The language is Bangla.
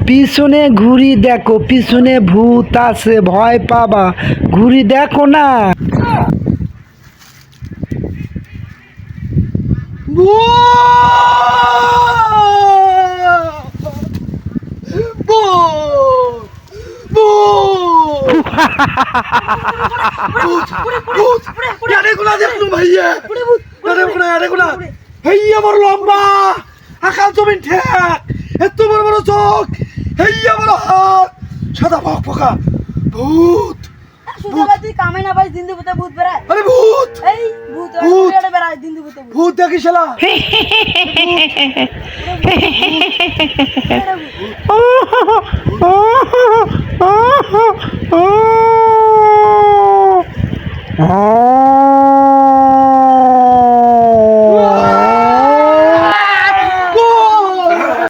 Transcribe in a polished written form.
পিছনে ঘুরি দেখো, পিছনে ভূত আছে, ভয় পাবা, ঘুরি দেখো না। লম্বা আকাশ জমিন ঠেক, এত বড় বড় চোখ, হেইয়া বড় হাত, সাদা ভক ফকা ভূত। তুই কামে না পাই দিন দুপুরে ভূত বেড়ায়। আরে ভূত, এই ভূত ভূত। বেড়ায় দিন দুপুরে ভূত দেখিস শালা। Oh